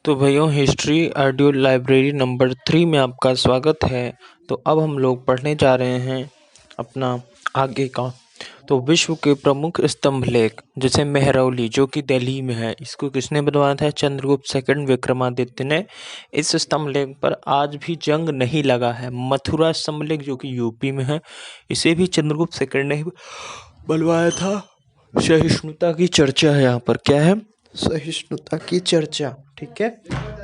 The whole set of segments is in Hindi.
तो भैया हिस्ट्री ऑडियो लाइब्रेरी नंबर 3 में आपका स्वागत है। तो अब हम लोग पढ़ने जा रहे हैं अपना आगे का। तो विश्व के प्रमुख स्तंभ लेख जैसे मेहरौली जो कि दिल्ली में है, इसको किसने बनवाया था? चंद्रगुप्त सेकंड विक्रमादित्य ने। इस स्तंभ लेख पर आज भी जंग नहीं लगा है। मथुरा स्तंभ लेख जो कि यूपी में है, इसे भी चंद्रगुप्त सेकंड ने ही बनवाया था। सहिष्णुता की चर्चा है यहाँ पर, क्या है? सहिष्णुता की चर्चा। ठीक है।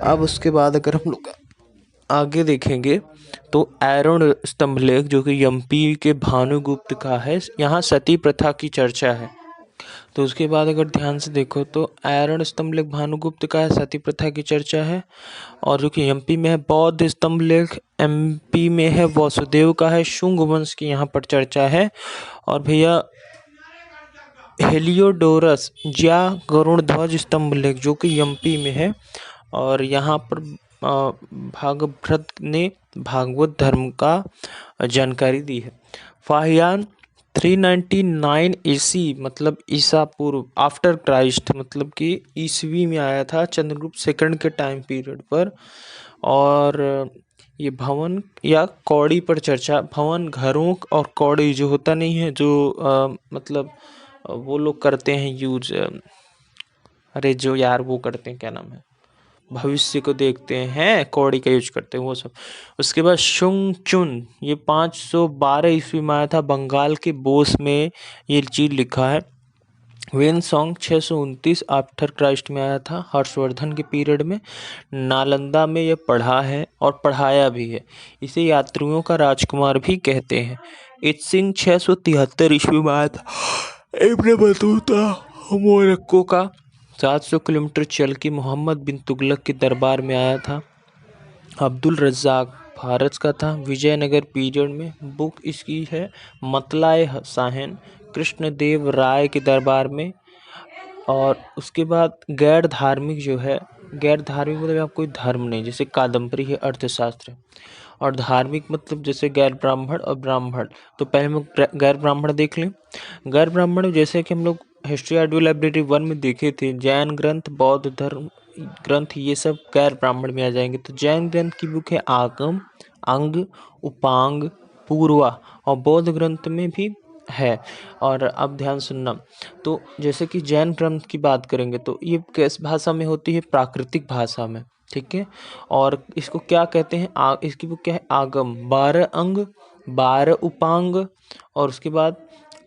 अब उसके बाद अगर हम लोग आगे देखेंगे तो ऐरोन स्तंभ लेख जो कि एमपी के भानुगुप्त का है, यहाँ सती प्रथा की चर्चा है। तो उसके बाद अगर ध्यान से देखो तो ऐरोन स्तंभ लेख भानुगुप्त का है, सती प्रथा की चर्चा है। और जो कि एमपी में है बौद्ध स्तंभ लेख एमपी में है, वासुदेव का है, शुंग वंश की यहाँ पर चर्चा है। और भैया हेलियोडोरस या गरुड़ध्वज स्तंभ लेख जो कि एमपी में है, और यहाँ पर भागभद्र ने भागवत धर्म का जानकारी दी है। फाहियान 399 एसी मतलब ईसा पूर्व, आफ्टर क्राइस्ट मतलब कि ईसवी में आया था चंद्रगुप्त सेकंड के टाइम पीरियड पर। और ये भवन या कौड़ी पर चर्चा, भवन घरों और कौड़ी जो होता नहीं है, जो मतलब वो लोग करते हैं यूज, अरे जो यार वो करते हैं, क्या नाम है, भविष्य को देखते हैं, कौड़ी का यूज करते हैं वो सब। उसके बाद शुंगचुन, ये 512 ईस्वी में आया था, बंगाल के बोस में ये चीज लिखा है। वेनसोंग 629 आफ्टर क्राइस्ट में आया था, हर्षवर्धन के पीरियड में। नालंदा में ये पढ़ा है और पढ़ाया भी है। इसे यात्रियों का राजकुमार भी कहते हैं। इत्सिंग 673 ईस्वी में आया था, इब्न बतूता मोरक्को का। 700 किलोमीटर चल के मोहम्मद बिन तुगलक के दरबार में आया था। अब्दुल रज्जाक फारस का था, विजयनगर पीरियड में। बुक इसकी है मतलाए साहन, कृष्णदेव राय के दरबार में। और उसके बाद गैर धार्मिक जो है, गैर धार्मिक मतलब आप कोई धर्म नहीं, जैसे कादम्बरी है, अर्थशास्त्र। और धार्मिक मतलब जैसे गैर ब्राह्मण और ब्राह्मण। तो पहले हम गैर ब्राह्मण देख लें। गैर ब्राह्मण जैसे कि हम लोग हिस्ट्री ऑडियो लाइब्रेरी 1 में देखे थे, जैन ग्रंथ, बौद्ध धर्म ग्रंथ, ये सब गैर ब्राह्मण में आ जाएंगे। तो जैन ग्रंथ की बुक है आगम, अंग, उपांग, पूर्वा, और बौद्ध ग्रंथ में भी है। और अब ध्यान सुनना, तो जैसे कि जैन ग्रंथ की बात करेंगे तो ये किस भाषा में होती है? प्राकृतिक भाषा में। ठीक है। और इसको क्या कहते हैं? इसकी बुक क्या है? आगम, 12 अंग, 12 उपांग, और उसके बाद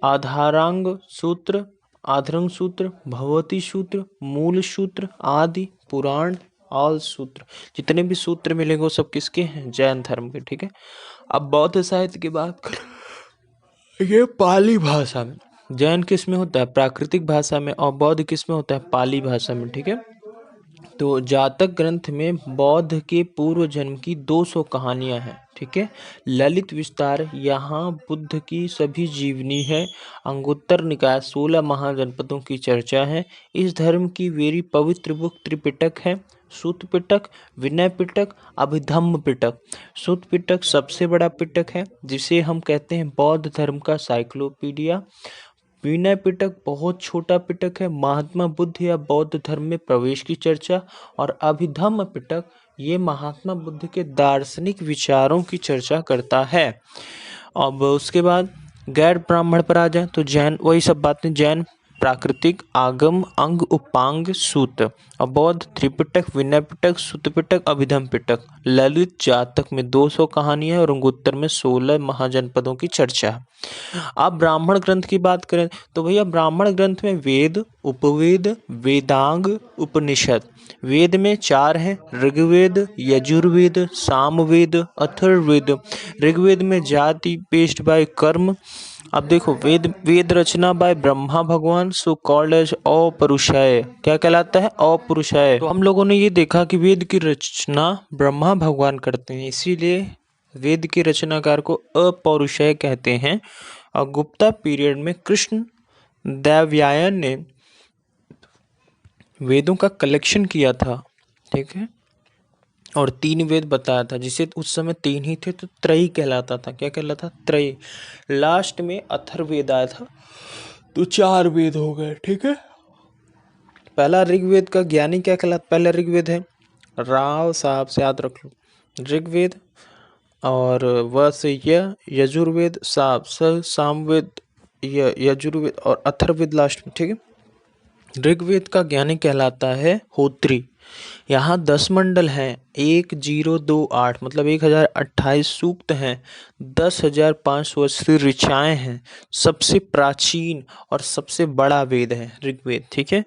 आधारांग सूत्र, आधरंग सूत्र, भगवती सूत्र, मूल सूत्र, आदि, पुराण, ऑल सूत्र। जितने भी सूत्र मिलेंगे वो सब किसके हैं? जैन धर्म के। ठीक है। अब बौद्ध साहित्य की बात करें, ये पाली भाषा में। जैन किस में होता है? प्राकृतिक भाषा में, और बौद्ध किस में होता है? पाली भाषा में। ठीक है। तो जातक ग्रंथ में बौद्ध के पूर्व जन्म की 200 कहानियां हैं। ठीक है। ललित विस्तार यहाँ बुद्ध की सभी जीवनी है। अंगुत्तर निकाय 16 महाजनपदों की चर्चा है। इस धर्म की वेरी पवित्र बुक त्रिपिटक है। सूत पिटक, विनय पिटक, अभिधम्म पिटक। सूत पिटक सबसे बड़ा पिटक है, जिसे हम कहते हैं बौद्ध धर्म का साइक्लोपीडिया। विनय पिटक बहुत छोटा पिटक है, महात्मा बुद्ध या बौद्ध धर्म में प्रवेश की चर्चा। और अभिधम्म पिटक ये महात्मा बुद्ध के दार्शनिक विचारों की चर्चा करता है। अब उसके बाद गैर ब्राह्मण पर आ जाए तो जैन, वही सब बातें, जैन प्राकृतिक, आगम, अंग, उपांग, सूत। और बौद्ध त्रिपिटक, विनय पिटक, सूत पिटक, अभिधम पिटक। ललित जातक में 200 कहानियां और अंगुत्तर में 16 महाजनपदों की चर्चा है। अब ब्राह्मण ग्रंथ की बात करें तो भैया ब्राह्मण ग्रंथ में वेद, उपवेद, वेदांग, उपनिषद। वेद में 4 हैं, ऋग्वेद, यजुर्वेद, सामवेद, अथर्ववेद। ऋग्वेद में जाति बेस्ड बाय कर्म। अब देखो वेद रचना बाय ब्रह्मा भगवान, सो कॉल्ड एज अपरुषय। क्या कहलाता है? अपरुषय। तो हम लोगों ने ये देखा कि वेद की रचना ब्रह्मा भगवान करते हैं, इसीलिए वेद के रचनाकार को अपौरुषेय कहते हैं। और गुप्ता पीरियड में कृष्ण देवयायन ने वेदों का कलेक्शन किया था। ठीक है। और 3 वेद बताया था, जिसे उस समय 3 ही थे तो त्रयी कहलाता था। क्या कहलाता? त्रयी। लास्ट में अथर्ववेद आया था तो 4 वेद हो गए। ठीक है। पहला ऋग्वेद का ज्ञानी क्या कहलाता? पहला ऋग्वेद है राव साहब से याद रख लो। ऋग्वेद और व से यजुर्वेद, साहब स सामवेद, यजुर्वेद और अथर्ववेद लास्ट में, ठीक है। ऋग्वेद का ज्ञानी कहलाता है होत्री। यहाँ 10 मंडल हैं, 1028 मतलब 1028 सूक्त हैं, 10,580 ऋचाएँ हैं। सबसे प्राचीन और सबसे बड़ा वेद है ऋग्वेद, ठीक है।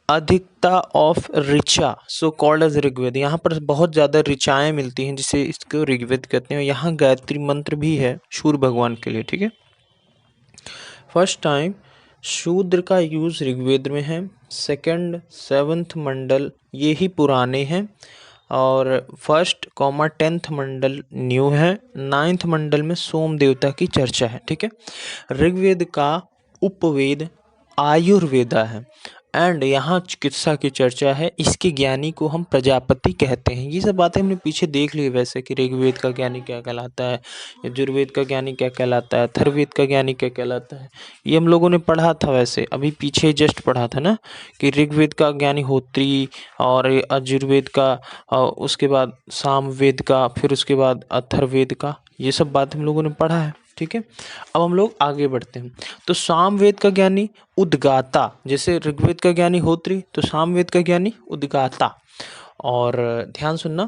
अधिकता ऑफ ऋचा सो कॉल्ड एज ऋग्वेद, यहाँ पर बहुत ज़्यादा ऋचाएँ मिलती हैं जिसे इसको ऋग्वेद कहते हैं। यहाँ गायत्री मंत्र भी है सूर्य भगवान के लिए, ठीक है। फर्स्ट टाइम शूद्र का यूज़ ऋग्वेद में है। सेकंड 7th मंडल ये ही पुराने हैं और 1st, 10th मंडल न्यू है। 9th मंडल में सोम देवता की चर्चा है, ठीक है। ऋग्वेद का उपवेद आयुर्वेदा है एंड यहाँ चिकित्सा की चर्चा है। इसके ज्ञानी को हम प्रजापति कहते हैं। ये सब बातें हमने पीछे देख ली वैसे कि ऋग्वेद का ज्ञानी क्या कहलाता है, यजुर्वेद का ज्ञानी क्या कहलाता है, अथर्ववेद का ज्ञानी क्या कहलाता है, ये हम लोगों ने पढ़ा था वैसे अभी पीछे जस्ट पढ़ा था ना कि ऋग्वेद का ज्ञानी होत्री और यजुर्वेद का उसके बाद सामवेद का, फिर उसके बाद अथर्ववेद का, ये सब बात हम लोगों ने पढ़ा है, ठीक है। अब हम लोग आगे बढ़ते हैं। तो सामवेद का ज्ञानी उद्गाता, जैसे ऋग्वेद का ज्ञानी होत्री तो सामवेद का ज्ञानी उद्गाता। और ध्यान सुनना,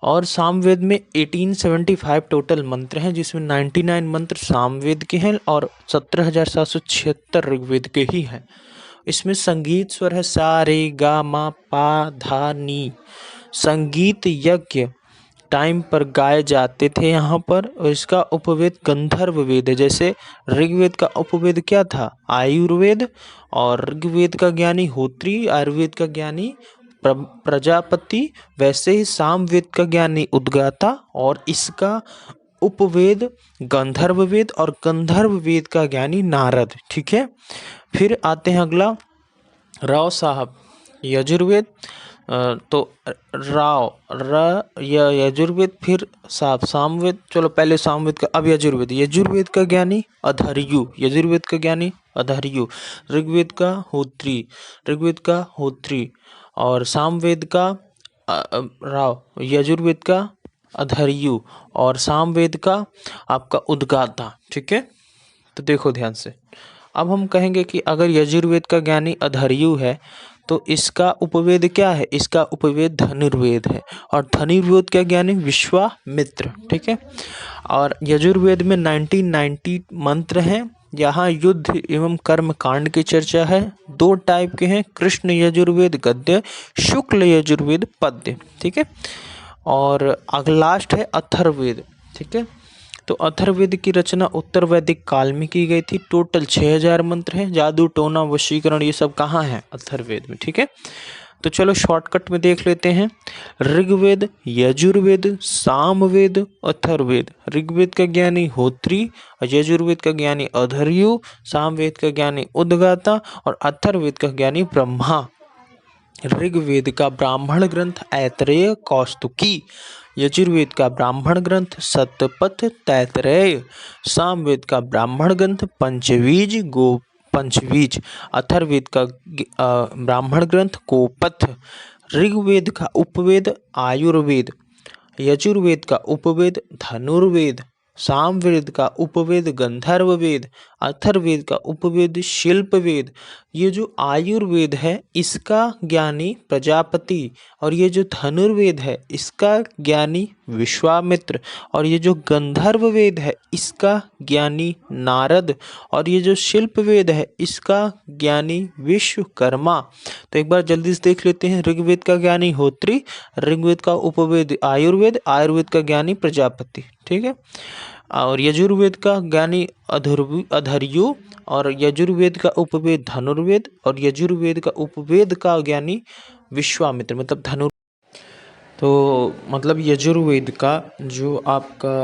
और सामवेद में 1875 टोटल मंत्र हैं जिसमें 99 मंत्र सामवेद के हैं और 17,776 ऋग्वेद के ही हैं। इसमें संगीत स्वर है सा रे गा मा पा धा नी। संगीत यज्ञ टाइम पर गाए जाते थे यहाँ पर। और इसका उपवेद गंधर्व वेद है। जैसे ऋग्वेद का उपवेद क्या था, आयुर्वेद, और ऋग्वेद का ज्ञानी होत्री, आयुर्वेद का ज्ञानी प्रजापति, वैसे ही सामवेद का ज्ञानी उद्गाता और इसका उपवेद गंधर्व वेद और गंधर्व वेद का ज्ञानी नारद, ठीक है। फिर आते हैं अगला राव साहब यजुर्वेद, तो राव यजुर्वेद, फिर सामवेद। चलो पहले सामवेद का, अब यजुर्वेद। यजुर्वेद का ज्ञानी अधर्यु, यजुर्वेद का ज्ञानी अधर्यु। ऋग्वेद का होत्री, ऋग्वेद का होत्री और सामवेद का राव, यजुर्वेद का अधर्यु और सामवेद का आपका उद्गाता, ठीक है। तो देखो ध्यान से, अब हम कहेंगे कि अगर यजुर्वेद का ज्ञानी अधर्यु है तो इसका उपवेद क्या है, इसका उपवेद धनुर्वेद है और धनुर्वेद का ज्ञानी विश्वामित्र, ठीक है। और यजुर्वेद में 1990 मंत्र हैं। यहाँ युद्ध एवं कर्म कांड की चर्चा है। 2 टाइप के हैं, कृष्ण यजुर्वेद गद्य, शुक्ल यजुर्वेद पद्य, ठीक है। और अगला लास्ट है अथर्ववेद, ठीक है। तो अथर्ववेद की रचना उत्तर वैदिक काल में की गई थी। टोटल 6000 मंत्र हैं। जादू टोना वशीकरण ये सब कहाँ है, अथर्ववेद में, ठीक है। तो चलो शॉर्टकट में देख लेते हैं। ऋग्वेद, यजुर्वेद, सामवेद, अथर्ववेद। ऋग्वेद का ज्ञानी होत्री, यजुर्वेद का ज्ञानी अधर्यु, सामवेद का ज्ञानी उद्गाता और अथर्ववेद का ज्ञानी ब्रह्मा। ऋग्वेद का ब्राह्मण ग्रंथ ऐतरेय कौस्तुकी, यजुर्वेद का ब्राह्मण ग्रंथ सतपथ तैतरेय, सामवेद का ब्राह्मण ग्रंथ पंचवीज, अथर्ववेद का ब्राह्मण ग्रंथ गोपथ। ऋग्वेद का उपवेद आयुर्वेद, यजुर्वेद का उपवेद धनुर्वेद, सामवेद का उपवेद गंधर्व वेद, अथर्ववेद का उपवेद शिल्प वेद। ये जो आयुर्वेद है इसका ज्ञानी प्रजापति और ये जो धनुर्वेद है इसका ज्ञानी विश्वामित्र और ये जो गंधर्व वेद है इसका ज्ञानी नारद और ये जो शिल्प वेद है इसका ज्ञानी विश्वकर्मा। तो एक बार जल्दी से देख लेते हैं। ऋग्वेद का ज्ञानी होत्री, ऋग्वेद का उपवेद आयुर्वेद, आयुर्वेद का ज्ञानी प्रजापति, ठीक है। और यजुर्वेद का ज्ञानी अधर्यु और यजुर्वेद का उपवेद धनुर्वेद और यजुर्वेद का उपवेद का ज्ञानी विश्वामित्र, मतलब धनुर। तो मतलब यजुर्वेद का जो आपका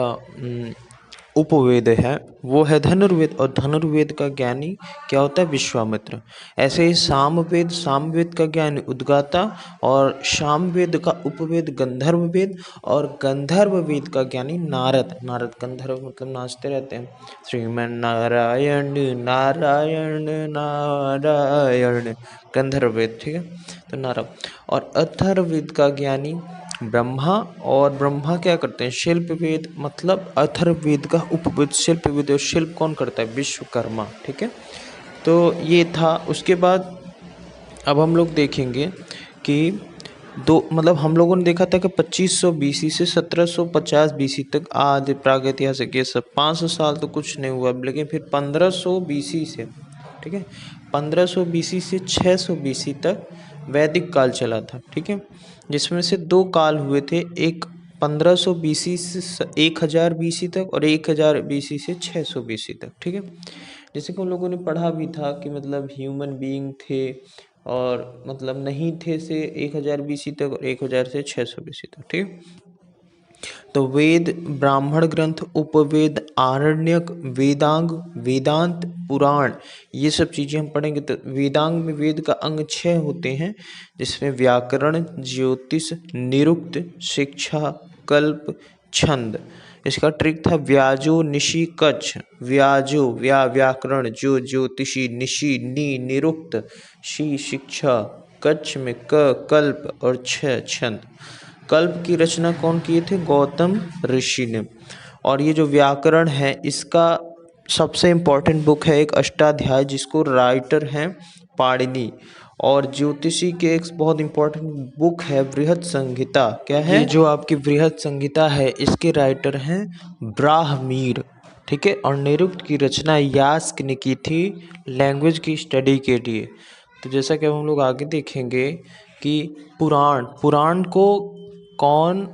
उपवेद है वो है धनुर्वेद, और धनुर्वेद का ज्ञानी क्या होता है? विश्वामित्र। ऐसे ही सामवेद का ज्ञानी उद्गाता, और सामवेद का उपवेद गंधर्व वेद, और गंधर्व वेद का ज्ञानी नारद। नारद गंधर्व मतलब नाचते रहते हैं, श्रीमन नारायण नारायण नारायण, गंधर्व वेद, ठीक है। तो नारद। और अथर्ववेद का ज्ञानी ब्रह्मा, और ब्रह्मा क्या करते हैं? शिल्प वेद, मतलब अथर्ववेद का उपवेद शिल्प वेद, और शिल्प कौन करता है? विश्वकर्मा, ठीक है। तो ये था। उसके बाद अब हम लोग देखेंगे कि मतलब हम लोगों ने देखा था कि 2500 बीसी से 1750 बीसी तक आदि प्रागैतिहासिक, ये सब 500 साल तो कुछ नहीं हुआ, लेकिन फिर 1500 बीसी से, ठीक है, 1500 बीसी से 600 बीसी तक वैदिक काल चला था, ठीक है, जिसमें से दो काल हुए थे, एक 1500 बीसी से 1000 बीसी तक, और 1000 बीसी से 600 बीसी तक, ठीक है। जैसे कि उन लोगों ने पढ़ा भी था कि मतलब ह्यूमन बीइंग थे, और मतलब नहीं थे से 1000 बीसी तक, और 1000 से 600 बीसी तक, ठीक। तो वेद, ब्राह्मण ग्रंथ, उपवेद, आरण्यक, वेदांग, वेदांत, पुराण, ये सब चीज़ें हम पढ़ेंगे। तो वेदांग में वेद का अंग 6 होते हैं, जिसमें व्याकरण, ज्योतिष, निरुक्त, शिक्षा, कल्प, छंद। इसका ट्रिक था व्याजो निशि कच्छ। व्याजो व्याकरण, जो ज्योतिषी, निशि नी, निरुक्त, शी शिक्षा, कच्छ में कल्प, और छंद। कल्प की रचना कौन किए थे? गौतम ऋषि ने। और ये जो व्याकरण है, इसका सबसे इम्पोर्टेंट बुक है एक अष्टाध्याय, जिसको राइटर हैं पाणिनि। और ज्योतिषी के एक बहुत इम्पोर्टेंट बुक है बृहद संहिता। क्या है? ये जो आपकी बृहद संहिता है, इसके राइटर हैं ब्राह्मीर, ठीक है। और निरुक्त की रचना यास्क ने की थी लैंग्वेज की स्टडी के लिए। तो जैसा कि हम लोग आगे देखेंगे कि पुराण को कौन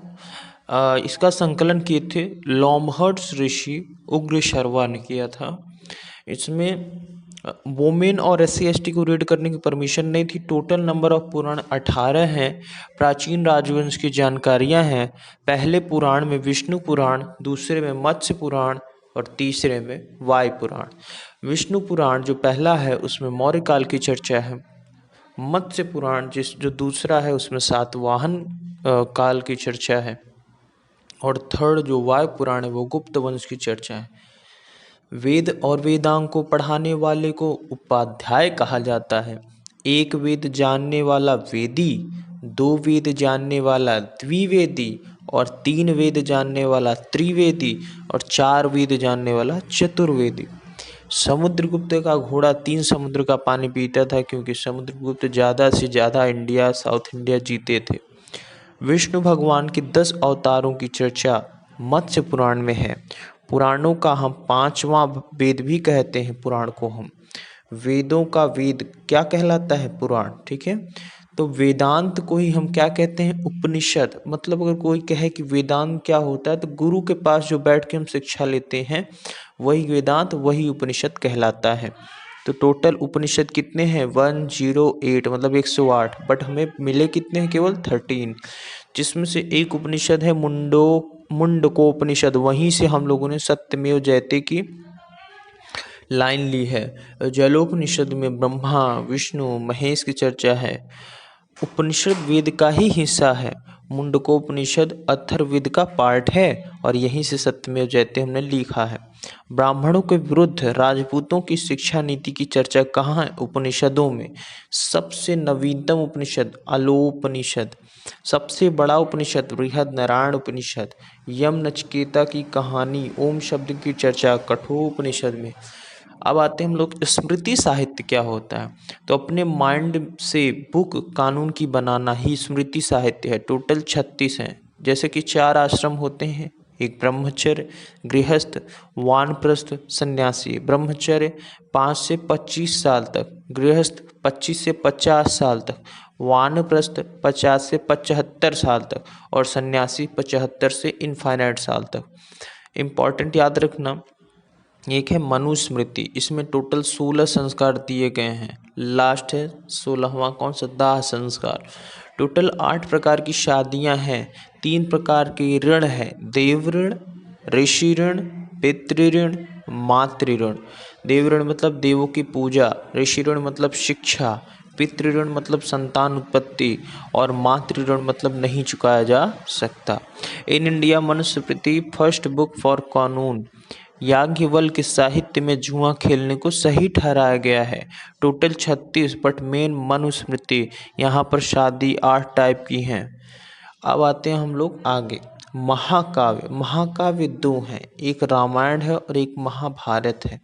इसका संकलन किए थे? लोमहर्ष ऋषि उग्र ने किया था। इसमें वोमेन और SC/ST को रीड करने की परमिशन नहीं थी। टोटल नंबर ऑफ पुराण 18 हैं। प्राचीन राजवंश की जानकारियां हैं। पहले पुराण में विष्णु पुराण, दूसरे में मत्स्य पुराण, और तीसरे में वायु पुराण। विष्णु पुराण जो पहला है उसमें मौर्य काल की चर्चा है। मत्स्य पुराण जो दूसरा है उसमें सातवाहन काल की चर्चा है। और थर्ड जो वायु पुराण है वो गुप्त वंश की चर्चा है। वेद और वेदांग को पढ़ाने वाले को उपाध्याय कहा जाता है। एक वेद जानने वाला वेदी, 2 वेद जानने वाला द्विवेदी, और 3 वेद जानने वाला त्रिवेदी, और 4 वेद जानने वाला चतुर्वेदी। समुद्रगुप्त का घोड़ा 3 समुद्र का पानी पीता था, क्योंकि समुद्रगुप्त ज़्यादा से ज़्यादा इंडिया, साउथ इंडिया जीते थे। विष्णु भगवान के 10 अवतारों की चर्चा मत्स्य पुराण में है। पुराणों का हम 5वां वेद भी कहते हैं। पुराण को हम वेदों का वेद क्या कहलाता है? पुराण, ठीक है। तो वेदांत को ही हम क्या कहते हैं? उपनिषद। मतलब अगर कोई कहे कि वेदांत क्या होता है, तो गुरु के पास जो बैठ के हम शिक्षा लेते हैं वही वेदांत, वही उपनिषद कहलाता है। तो टोटल उपनिषद कितने हैं? 108, मतलब 108, बट हमें मिले कितने हैं? केवल 13, जिसमें से एक उपनिषद है मुंडकोपनिषद। वहीं से हम लोगों ने सत्यमेव जयते की लाइन ली है। जलोपनिषद में ब्रह्मा, विष्णु, महेश की चर्चा है। उपनिषद वेद का ही हिस्सा है। मुंडकोपनिषद अथर्ववेद का पार्ट है, और यहीं से सत्यमेव जयते हमने लिखा है। ब्राह्मणों के विरुद्ध राजपूतों की शिक्षा नीति की चर्चा कहाँ है? उपनिषदों में। सबसे नवीनतम उपनिषद अलोपनिषद, सबसे बड़ा उपनिषद बृहद नारायण उपनिषद, यम नचिकेता की कहानी, ओम शब्द की चर्चा कठोपनिषद में। अब आते हैं हम लोग स्मृति साहित्य क्या होता है। तो अपने माइंड से बुक कानून की बनाना ही स्मृति साहित्य है। टोटल 36 हैं। जैसे कि 4 आश्रम होते हैं, एक ब्रह्मचर्य, गृहस्थ, वानप्रस्थ, सन्यासी। ब्रह्मचर्य 5 से 25 साल तक, गृहस्थ 25 से 50 साल तक, वानप्रस्थ 50 से 75 साल तक, और सन्यासी 75 से इनफाइनाइट साल तक। इम्पॉर्टेंट याद रखना, एक है मनुस्मृति। इसमें टोटल 16 संस्कार दिए गए हैं। लास्ट है 16वां, कौन सा? दाह संस्कार। टोटल 8 प्रकार की शादियां हैं। 3 प्रकार के ऋण है, देव ऋण, ऋषि ऋण, पितृऋण, मातृऋण। देवऋण मतलब देवों की पूजा, ऋषि ऋण मतलब शिक्षा, पितृऋण मतलब संतान उत्पत्ति और मातृऋण मतलब नहीं चुकाया जा सकता। In India Manusmriti first book for कानून। याज्ञवल्क्य के साहित्य में जुआ खेलने को सही ठहराया गया है। Total 36 but main Manusmriti. यहाँ पर शादी 8 टाइप की हैं। अब आते हैं हम लोग आगे। महाकाव्य, महाकाव्य दो हैं, एक रामायण है और एक महाभारत है।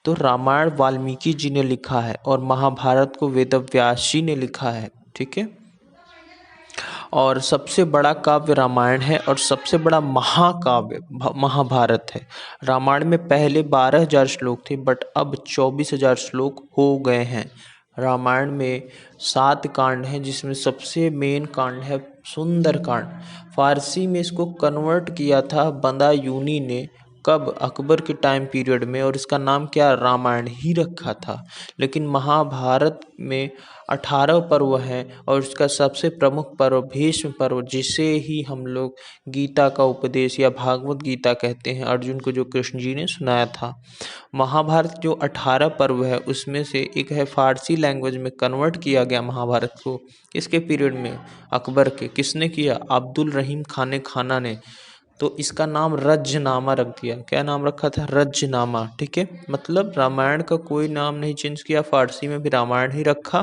तो रामायण वाल्मीकि जी ने लिखा है और महाभारत को वेदव्यास जी ने लिखा है, ठीक है। और सबसे बड़ा काव्य रामायण है और सबसे बड़ा महाकाव्य महाभारत है। रामायण में पहले 12,000 श्लोक थे बट अब 24,000 श्लोक हो गए हैं। रामायण में 7 कांड हैं जिसमें सबसे मेन कांड है सुंदर कांड। फारसी में इसको कन्वर्ट किया था बदायूनी ने, कब? अकबर के टाइम पीरियड में, और इसका नाम क्या? रामायण ही रखा था। लेकिन महाभारत में 18 पर्व हैं और इसका सबसे प्रमुख पर्व भीष्म पर्व, जिसे ही हम लोग गीता का उपदेश या भागवत गीता कहते हैं, अर्जुन को जो कृष्ण जी ने सुनाया था। महाभारत जो 18 पर्व है उसमें से एक है फारसी लैंग्वेज में कन्वर्ट किया गया महाभारत को। किसके पीरियड में? अकबर के। किसने किया? अब्दुल रहीम खाने खाना ने। तो इसका नाम रज्जनामा रख दिया। क्या नाम रखा था? रज्जनामा, ठीक है। मतलब रामायण का कोई नाम नहीं चेंज किया, फारसी में भी रामायण ही रखा,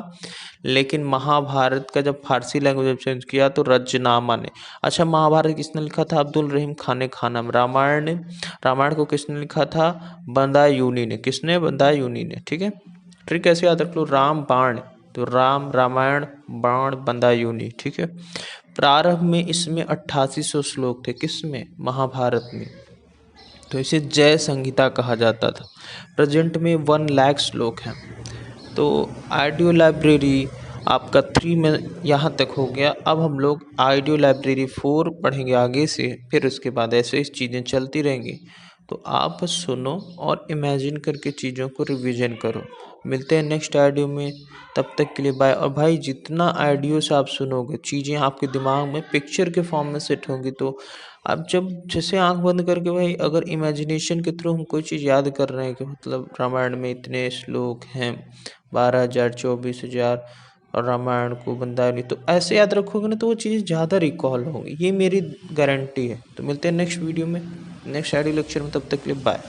लेकिन महाभारत का जब फारसी लैंग्वेज में चेंज किया तो रज्जनामा ने। अच्छा, महाभारत किसने लिखा था? अब्दुल रहीम खाने खाना। रामायण को किसने लिखा था? बदायूनी ने। किसने? बदायूनी ने, ठीक है। ट्रिक कैसे याद रख लो? राम बाण, तो राम रामायण, बाण बदायूनी, ठीक है। प्रारंभ में इसमें 8800 श्लोक थे। किसमें? महाभारत में। तो इसे जय संहिता कहा जाता था। प्रेजेंट में 1 लाख श्लोक हैं। तो ऑडियो लाइब्रेरी आपका 3 में यहाँ तक हो गया। अब हम लोग ऑडियो लाइब्रेरी 4 पढ़ेंगे आगे से, फिर उसके बाद ऐसे ही चीज़ें चलती रहेंगी। तो आप बस सुनो और इमेजिन करके चीज़ों को रिवीजन करो। मिलते हैं नेक्स्ट ऑडियो में, तब तक के लिए बाय। और भाई जितना ऑडियो से आप सुनोगे चीज़ें आपके दिमाग में पिक्चर के फॉर्म में सेट होंगी। तो आप जब जैसे आंख बंद करके भाई अगर इमेजिनेशन के थ्रू हम कोई चीज़ याद कर रहे हैं कि मतलब रामायण में इतने श्लोक हैं, 12,000 24,000, और रामायण को बंदायनी, तो ऐसे याद रखोगे ना तो वो चीज़ ज़्यादा रिकॉल होंगी, ये मेरी गारंटी है। तो मिलते हैं नेक्स्ट वीडियो में, नेक्स्ट ऑडियो लेक्चर में, तब तक के लिए बाय।